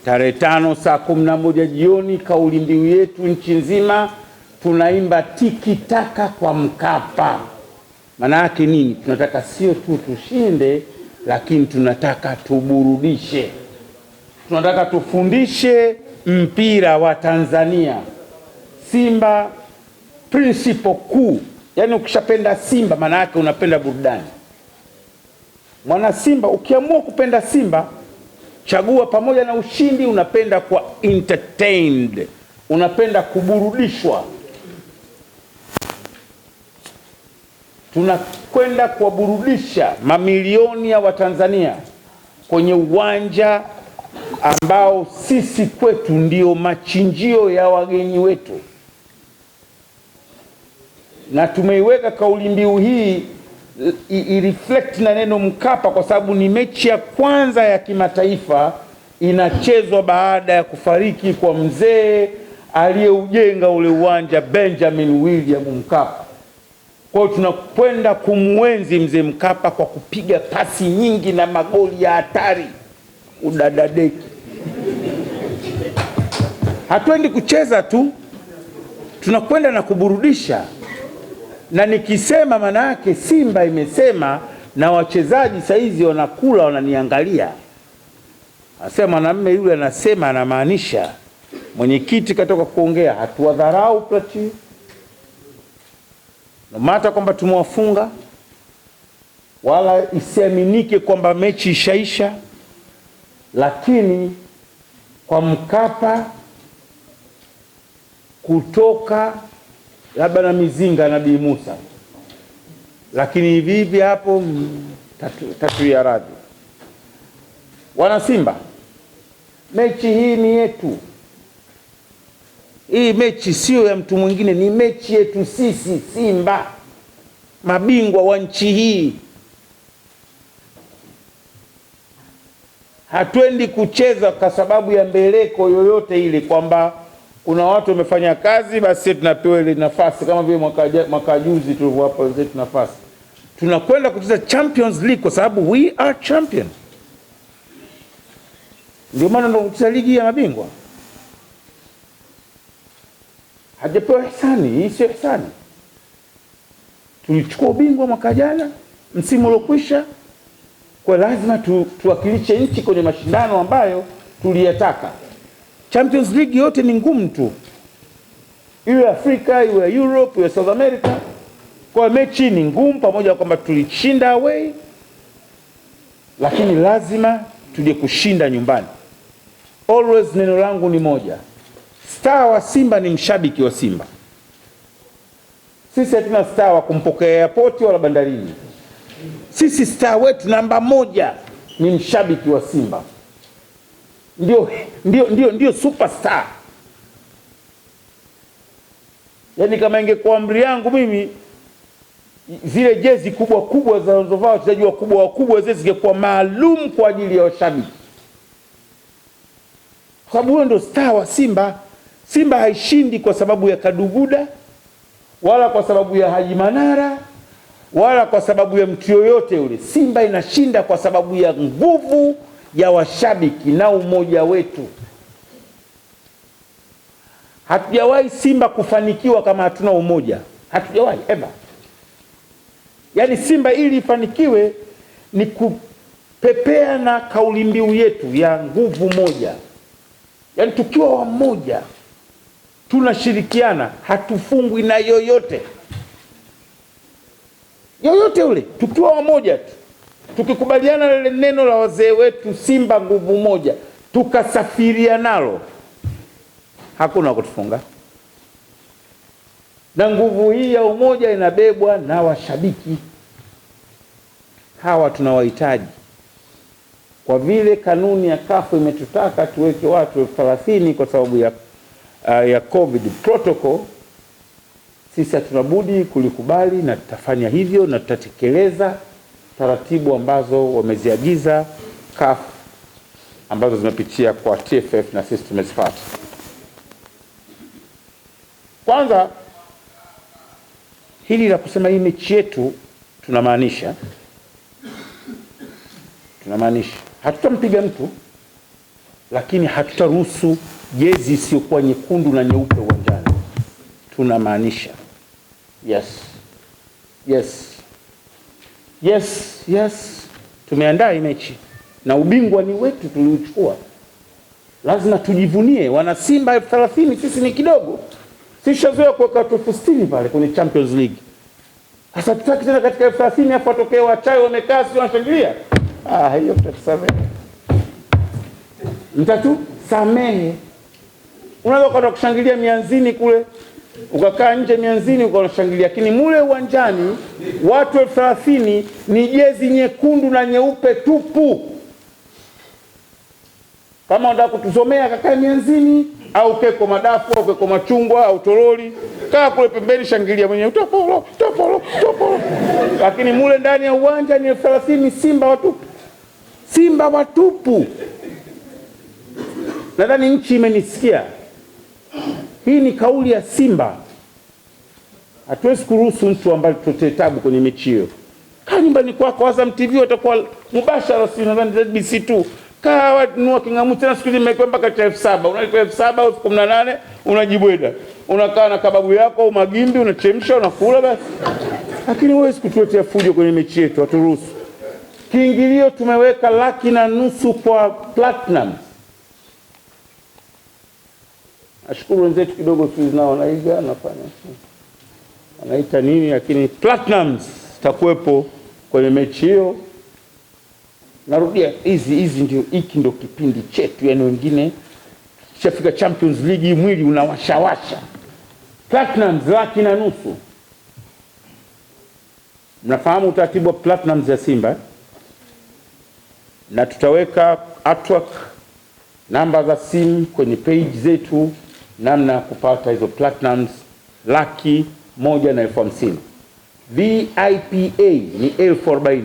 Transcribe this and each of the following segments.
Tarehe 5 saa 11 jioni, kauli mbiu yetu nchi nzima tunaimba tiki taka kwa Mkapa. Maana yake nini? Tunataka sio tu tushinde, lakini tunataka tuburudishe, tunataka tufundishe mpira wa Tanzania. Simba principle kuu, yani ukishapenda Simba maana yake unapenda burudani. Mwana Simba ukiamua kupenda Simba, chagua pamoja na ushindi, unapenda kwa entertained, unapenda kuburudishwa. Tunakwenda kuwaburudisha mamilioni ya Watanzania kwenye uwanja ambao sisi kwetu ndio machinjio ya wageni wetu, na tumeiweka kauli mbiu hii reflect na neno Mkapa kwa sababu ni mechi ya kwanza ya kimataifa inachezwa baada ya kufariki kwa mzee aliyeujenga ule uwanja, Benjamin William Mkapa. Kwa hiyo tunakwenda kumwenzi mzee Mkapa kwa kupiga pasi nyingi na magoli ya hatari, udadadeki. Hatuendi kucheza tu, tunakwenda na kuburudisha. Na nikisema maana yake Simba imesema, na wachezaji saizi wanakula wananiangalia. Asema mwanamume yule anasema, anamaanisha. Mwenyekiti katoka kuongea, hatuwadharau Plateau. No matter kwamba tumewafunga, wala isiaminike kwamba mechi ishaisha, lakini kwa Mkapa kutoka labda na mizinga Nabii Musa, lakini hivi hapo tatu ya radhi. Wana Simba, mechi hii ni yetu. Hii mechi sio ya mtu mwingine, ni mechi yetu sisi Simba, mabingwa wa nchi hii. Hatuendi kucheza kwa sababu ya mbeleko yoyote ile, kwamba kuna watu wamefanya kazi basi tunapewa ile nafasi, kama vile mwaka juzi tulivyowapa wenzetu nafasi. Tunakwenda kucheza Champions League kwa sababu we are champion. Ndio maana ndio kucheza ligi ya mabingwa. Hajapewa ihsani, hii sio ihsani. Tulichukua ubingwa mwaka jana, msimu uliokwisha, kwa lazima tuwakilishe nchi kwenye mashindano ambayo tuliyataka. Champions League yote ni ngumu tu, iwe Afrika, iwe Europe, iwe South America. Kwa mechi ni ngumu, pamoja na kwamba tulishinda away, lakini lazima tuje kushinda nyumbani. Always neno langu ni moja, star wa Simba ni mshabiki wa Simba. Sisi hatuna star wa kumpokea airport wala bandarini. Sisi star wetu namba moja ni mshabiki wa Simba. Ndio superstar. Yaani kama ingekuwa amri yangu mimi, zile jezi kubwa kubwa zinazovaa wachezaji wakubwa zile zingekuwa maalum kwa ajili ya washabiki. Kwa sababu huyo ndio star wa Simba. Simba haishindi kwa sababu ya Kaduguda, wala kwa sababu ya Haji Manara, wala kwa sababu ya mtu yoyote yule. Simba inashinda kwa sababu ya nguvu ya washabiki na umoja wetu. Hatujawahi Simba kufanikiwa kama hatuna umoja. Hatujawahi ever. Yaani Simba ili ifanikiwe ni kupepea na kauli mbiu yetu ya nguvu moja. Yaani tukiwa wamoja, tunashirikiana, hatufungwi na yoyote. Yoyote ule, tukiwa wamoja tu. Tukikubaliana lile neno la wazee wetu, Simba nguvu moja, tukasafiria nalo, hakuna kutufunga. Na nguvu hii ya umoja inabebwa na washabiki. Hawa tunawahitaji. Kwa vile kanuni ya CAF imetutaka tuweke watu 30 kwa sababu ya COVID protocol, sisi hatunabudi kulikubali, na tutafanya hivyo, na tutatekeleza taratibu ambazo wameziagiza CAF, ambazo zimepitia kwa TFF na sisi tumezipata. Kwanza hili la kusema hii mechi yetu, tunamaanisha hatutampiga mtu, lakini hatutaruhusu jezi isiyokuwa nyekundu na nyeupe uwanjani. Tunamaanisha yes, tumeandaa mechi na ubingwa ni wetu, tuliuchukua. Lazima tujivunie. Wana Simba 30,000 sisi ni kidogo. Sisi shazoea kuweka 60,000 pale kwenye Champions League. Sasa tutaki tena katika 30,000 hapo atokee wachawi wamekaa sio wanashangilia. Hiyo tutasamehe. Mtatusamehe. Unaweza kwenda kushangilia mianzini kule, ukakaa nje mianzini ukashangilia, lakini mule uwanjani watu 30,000 ni jezi nyekundu na nyeupe tupu. Kama unataka kutuzomea kakae mianzini au keko madafu au keko machungwa au toroli, kaa kule pembeni shangilia mwenyewe utapolo. Lakini mule ndani ya uwanja ni 30,000 Simba watupu. Nadhani nchi imenisikia. Hii ni kauli ya Simba. Hatuwezi kuruhusu mtu ambaye tutoe tabu kwenye mechi hiyo. Kaa nyumbani kwako, Azam TV watakuwa mubashara, si nadhani ZBC tu. Kaa nunua kingamu tena, siku hizi mmekuwa mpaka 7,000. Unalipa 7,000 au 18,000 unajibweda. Unakaa na kababu yako au magimbi unachemsha unakula basi. Lakini huwezi kutuletea fujo kwenye mechi yetu, haturuhusu. Kiingilio tumeweka 1,500,000 kwa Platinum. Ashukuru wenzetu kidogo tu nao wanaiga nafanya. Anaita nini, lakini Platinum takuwepo kwenye mechi hiyo. Narudia, hiki ndio kipindi chetu, yani wengine shafika Champions League mwili unawashawasha. Platinum 1,500,000. Mnafahamu utaratibu wa Platinum ya Simba, na tutaweka artwork, namba za simu kwenye page zetu, namna ya kupata hizo Platinums 1,150,000. VIPA ni 40,000.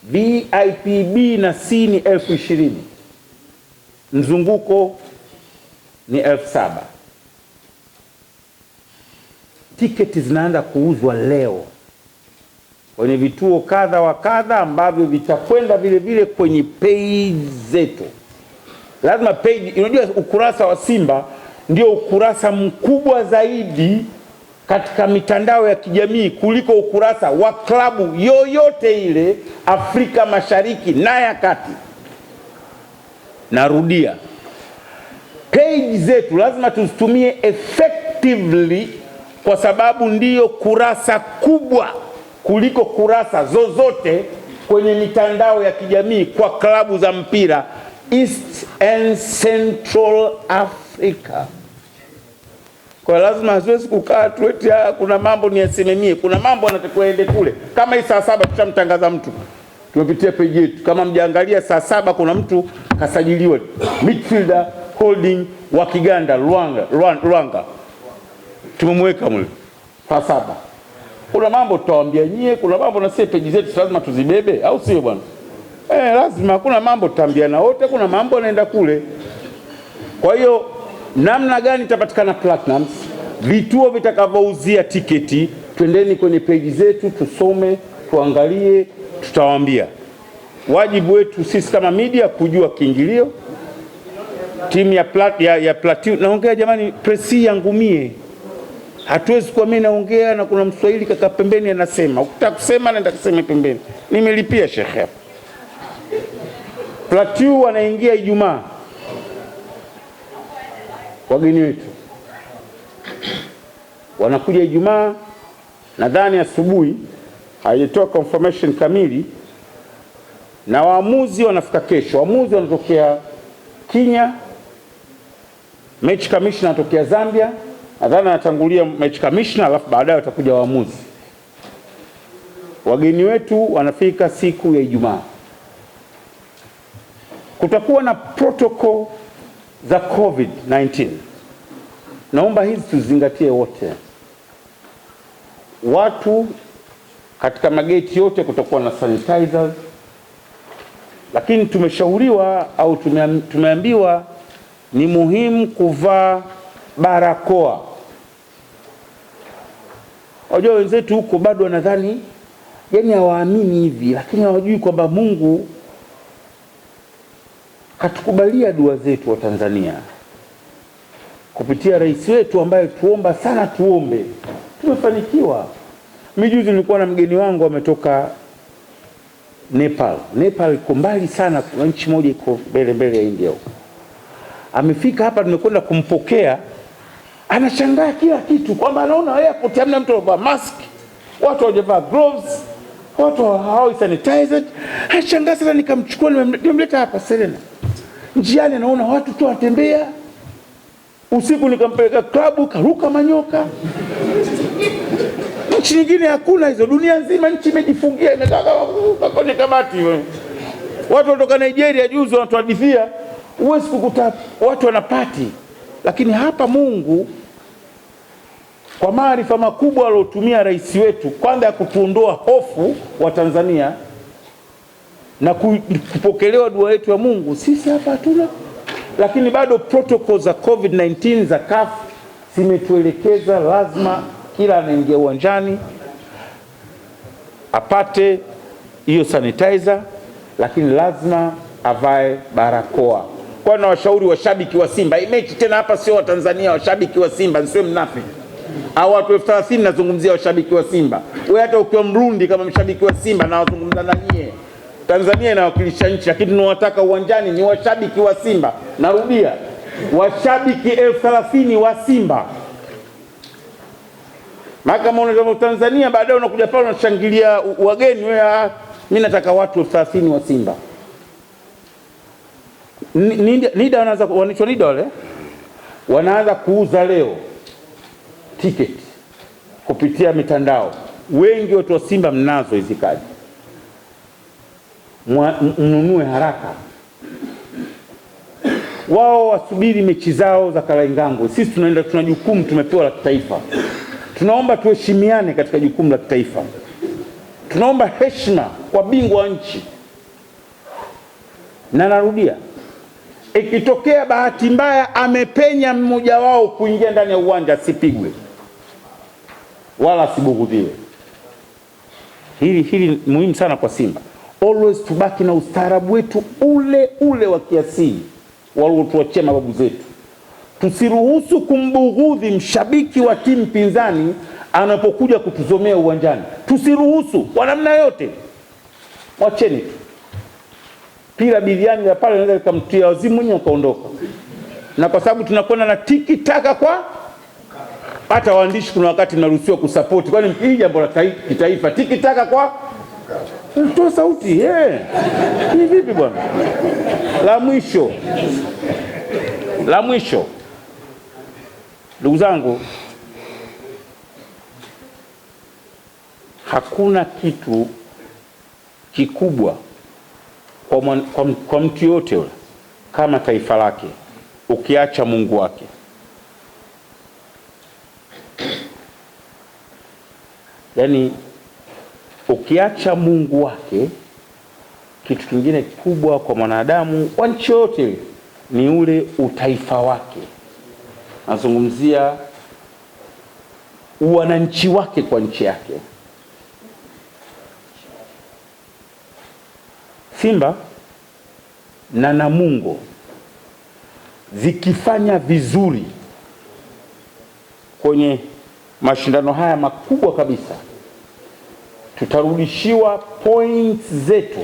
VIPB na C ni 20,000. Mzunguko ni 7,000. Tiketi zinaanza kuuzwa leo kwenye vituo kadha wa kadha ambavyo vitakwenda vile vile kwenye page zetu. Lazima page, unajua ukurasa wa Simba ndio ukurasa mkubwa zaidi katika mitandao ya kijamii kuliko ukurasa wa klabu yoyote ile Afrika Mashariki na ya Kati. Narudia, page zetu lazima tuzitumie effectively, kwa sababu ndiyo kurasa kubwa kuliko kurasa zozote kwenye mitandao ya kijamii kwa klabu za mpira East and Central Africa. Kwa lazima haziwezi kukaa tueti kuna mambo ni yasimamie, kuna mambo anatakiwa ende kule. Kama hii saa 7 tutamtangaza mtu, tumepitia page yetu. Kama mjaangalia saa 7 kuna mtu kasajiliwa midfielder holding wa Kiganda Luanga, tumemweka mule saa 7. Kuna mambo tutawaambia nyie, kuna mambo na sisi page zetu lazima tuzibebe, au sio bwana? Lazima kuna mambo tutaambiana wote, kuna mambo yanaenda kule. Kwa hiyo namna gani itapatikana Platinum, vituo vitakavyouzia tiketi, twendeni kwenye page zetu tusome, tuangalie, tutawaambia. Wajibu wetu sisi kama media kujua kiingilio. Timu ya Platinum, naongea jamani, presi yangu mie. Hatuwezi kwa mimi naongea na kuna Mswahili kaka pembeni anasema, ukitaka kusema nenda kuseme pembeni. Nimelipia shekhe. Platinum wanaingia Ijumaa. Wageni wetu wanakuja Ijumaa, nadhani asubuhi, haijatoa confirmation kamili, na waamuzi wanafika kesho. Waamuzi wanatokea Kenya, match commissioner anatokea Zambia, nadhani anatangulia match commissioner alafu baadaye watakuja waamuzi. Wageni wetu wanafika siku ya Ijumaa. Kutakuwa na protocol za COVID-19. Naomba hizi tuzingatie wote. Watu katika mageti yote kutakuwa na sanitizers, lakini tumeshauriwa au tumeambiwa ni muhimu kuvaa barakoa. Wajua wenzetu huko bado wanadhani, yani hawaamini hivi, lakini hawajui kwamba Mungu katukubalia dua zetu wa Tanzania kupitia rais wetu ambaye tuomba sana tuombe, tumefanikiwa. Mijuzi nilikuwa na mgeni wangu ametoka Nepal. Nepal iko mbali sana, kuna nchi moja iko mbele ya India huko. Amefika hapa, tumekwenda kumpokea, anashangaa kila kitu, kwamba anaona airport hamna mtu anavaa mask, watu hawajavaa gloves, watu hawai sanitized. Anashangaa sana, nikamchukua nimemleta hapa Serena. Njiani anaona watu tu wanatembea. Usiku nikampeleka klabu, karuka manyoka. Nchi nyingine hakuna hizo, dunia nzima nchi imejifungia, imetaka kwenye kamati. Watu kutoka Nigeria juzi wanatuhadithia, uwezi kukuta watu wanapati. Lakini hapa Mungu kwa maarifa makubwa alotumia rais wetu, kwanza ya kutuondoa hofu wa Tanzania na kupokelewa dua yetu ya Mungu, sisi hapa hatuna. Lakini bado protocol za COVID-19 za CAF zimetuelekeza lazima kila anaingia uwanjani apate hiyo sanitizer, lakini lazima avae barakoa. Kwa na washauri washabiki wa Simba, hii mechi tena hapa sio wa Tanzania, washabiki wa Simba, nisiwe mnafiki. Au watu 30,000 nazungumzia washabiki wa Simba. Wewe hata ukiwa Mrundi kama mshabiki wa Simba na wazungumza na nyie. Tanzania inawakilisha nchi, lakini tunawataka uwanjani ni washabiki wa Simba. Narudia, washabiki 30,000 wa Simba. Kama unataka Tanzania baadaye unakuja pale unashangilia wageni, wewe mimi nataka watu 30,000 wa Simba. NIDA wanaanza kuuza leo tiketi kupitia mitandao. Wengi watu wa Simba mnazo hizi kadi, mnunue haraka. Wao wasubiri mechi zao za Kalaingango, sisi tunaenda, tuna jukumu tumepewa la kitaifa. Tunaomba tuheshimiane katika jukumu la kitaifa. Tunaomba heshima kwa bingwa wa nchi. Na narudia, ikitokea bahati mbaya amepenya mmoja wao kuingia ndani ya uwanja, asipigwe wala asibughudhiwe. Hili muhimu sana kwa Simba. Always tubaki na ustaarabu wetu ule wa kiasili waliotuachia mababu zetu. Tusiruhusu kumbughudhi mshabiki wa timu pinzani anapokuja kutuzomea uwanjani. Tusiruhusu kwa namna yote. Wacheni tu. Pila biliani ya pale naweza likamtia wazimu mwenye ukaondoka. Na kwa sababu tunakwenda na tiki taka kwa hata waandishi kuna wakati tunaruhusiwa kusupport. Kwani hili jambo la kitaifa, tiki taka kwa toa sauti. Ni vipi bwana? La mwisho. Ndugu zangu, hakuna kitu kikubwa kwa mtu yote yule kama taifa lake, ukiacha Mungu wake. Yaani ukiacha Mungu wake, kitu kingine kikubwa kwa mwanadamu wa nchi yote ni ule utaifa wake. Nazungumzia wananchi wake kwa nchi yake. Simba na Namungo zikifanya vizuri kwenye mashindano haya makubwa kabisa, tutarudishiwa points zetu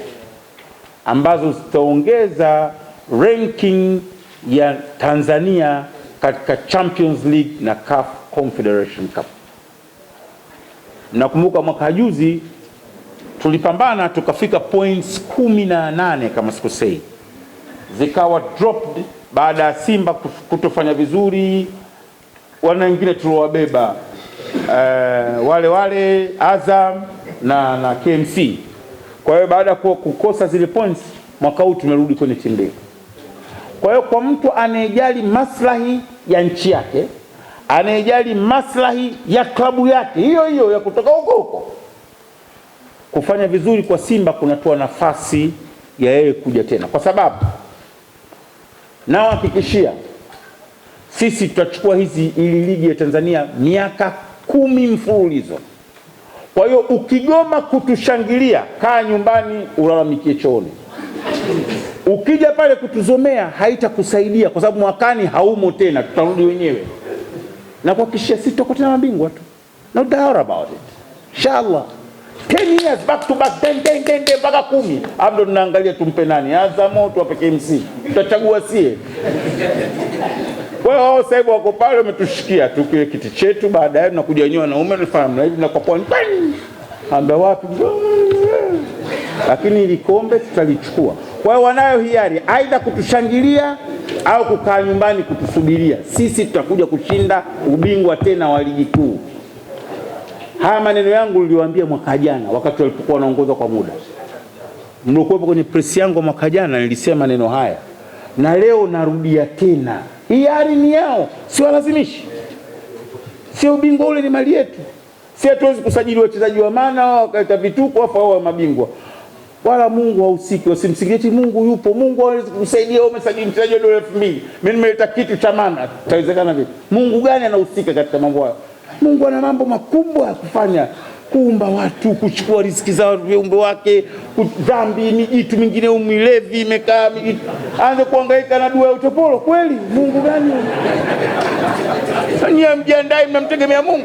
ambazo zitaongeza ranking ya Tanzania katika Champions League na CAF Confederation Cup. Nakumbuka mwaka juzi tulipambana tukafika points 18 kama sikosei, zikawa dropped baada ya Simba kutofanya vizuri. Wana wengine tuliowabeba wale Azam na KMC. Kwa hiyo baada ya kukosa zile points, mwaka huu tumerudi kwenye timu mbili. Kwa hiyo kwa mtu anayejali maslahi ya nchi yake, anayejali maslahi ya klabu yake hiyo ya kutoka huko, kufanya vizuri kwa Simba kunatoa nafasi ya yeye kuja tena, kwa sababu nao hakikishia sisi tutachukua ili ligi ya Tanzania miaka 10 mfululizo. Kwa hiyo ukigoma kutushangilia, kaa nyumbani ulalamikie chooni. Ukija pale kutuzomea haitakusaidia, kwa sababu mwakani haumo tena, tutarudi wenyewe. Na kuhakikishia sisi tutakuwa tena mabingwa tu, no doubt about it, inshallah. 10 years back to back, 10 mpaka 10. Hapo tunaangalia tumpe nani, Azam tu apeke MC, tutachagua sie. Kwa hiyo wao sasa wako pale wametushikia tu kile kiti chetu, baadaye tunakuja wenyewe wanaume tunafahamu na hivi na kwa pwani amba wapi, lakini ile kombe tutalichukua. Kwa hiyo wanayo hiari aidha kutushangilia au kukaa nyumbani kutusubiria. Sisi tutakuja kushinda ubingwa tena wa ligi kuu. Haya maneno yangu niliwaambia mwaka jana wakati walipokuwa wanaongoza kwa muda. Mlikuwa kwenye press yangu mwaka jana nilisema maneno haya. Na leo narudia tena. Hiari ni yao, si walazimishi. Sio ubingwa ule ni mali yetu. Si hatuwezi kusajili wachezaji wa maana wakaleta vituko afa wao mabingwa. Wala Mungu hahusiki, wasimsigeti Mungu yupo. Mungu hawezi kusaidia wewe umesajili mchezaji wa dola 2000. Mimi nimeleta kitu cha maana, itawezekana vipi? Mungu gani anahusika katika mambo hayo? Mungu ana mambo makubwa ya kufanya, kuumba watu, kuchukua riziki zao viumbe wake, dhambi, mijitu mingine umilevi imekaa mijitu. Aanze kuhangaika na dua ya utopolo kweli? Mungu gani? Sasa mjiandae mnamtegemea Mungu?